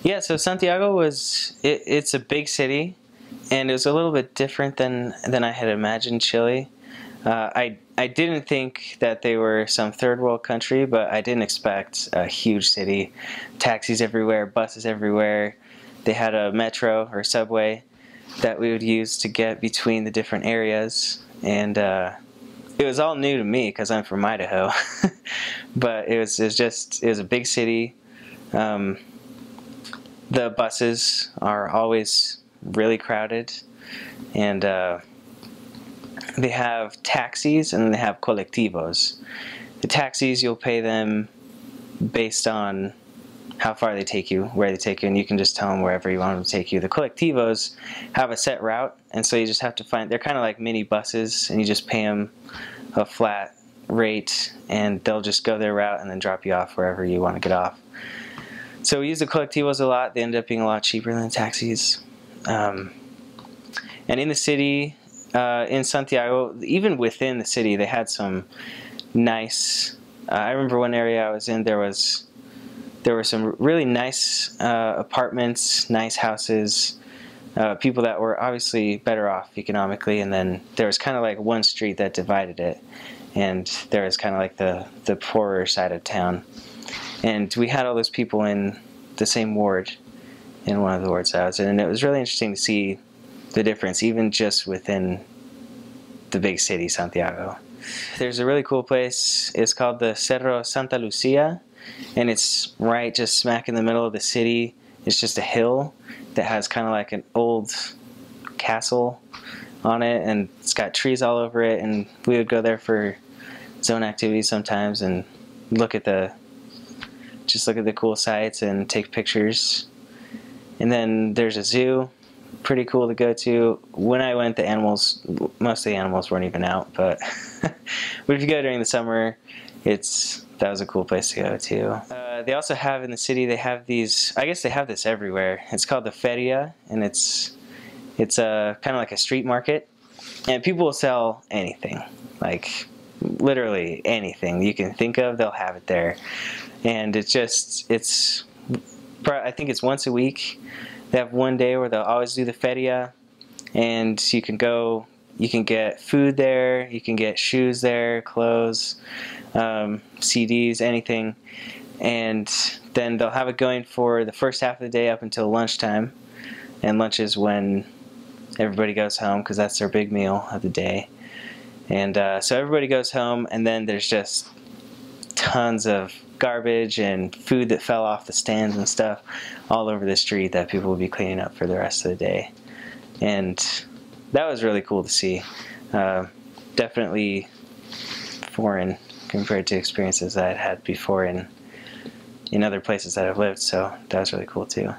Yeah, so Santiago it's a big city, and it was a little bit different than I had imagined Chile. I didn't think that they were some third world country, but I didn't expect a huge city. Taxis everywhere, buses everywhere. They had a metro or subway that we would use to get between the different areas, and it was all new to me because I'm from Idaho. But it was a big city. Um, the buses are always really crowded, and they have taxis and they have colectivos. The taxis, you'll pay them based on how far they take you, where they take you, and you can just tell them wherever you want them to take you. The colectivos have a set route, and so you just have to find, they're kind of like mini buses, and you just pay them a flat rate, and they'll just go their route and then drop you off wherever you want to get off. So we use the colectivos a lot. They end up being a lot cheaper than taxis. And in the city, in Santiago, even within the city, they had some nice. I remember one area I was in. There were some really nice apartments, nice houses, people that were obviously better off economically, and then there was kind of like one street that divided it, and there was kind of like the poorer side of town. And we had all those people in the same ward, in one of the wards I was in, and it was really interesting to see the difference, even just within the big city, Santiago. There's a really cool place. It's called the Cerro Santa Lucia, and it's right just smack in the middle of the city. It's just a hill that has kind of like an old castle on it, and it's got trees all over it, and we would go there for zone activities sometimes and look at the cool sights and take pictures. And then there's a zoo, pretty cool to go to. When I went, most of the animals weren't even out, but but if you go during the summer, that was a cool place to go to. They also have in the city, they have these, I guess they have this everywhere. It's called the Feria, and it's kind of like a street market, and people will sell anything, like literally anything you can think of, they'll have it there. And I think it's once a week. They have one day where they'll always do the feria, and you can go, you can get food there, you can get shoes there, clothes, CDs, anything. And then they'll have it going for the first half of the day up until lunchtime, and lunch is when everybody goes home because that's their big meal of the day. And so everybody goes home, and then there's just tons of garbage and food that fell off the stands and stuff all over the street that people will be cleaning up for the rest of the day. And that was really cool to see. Definitely foreign compared to experiences that I'd had before in other places that I've lived, so that was really cool too.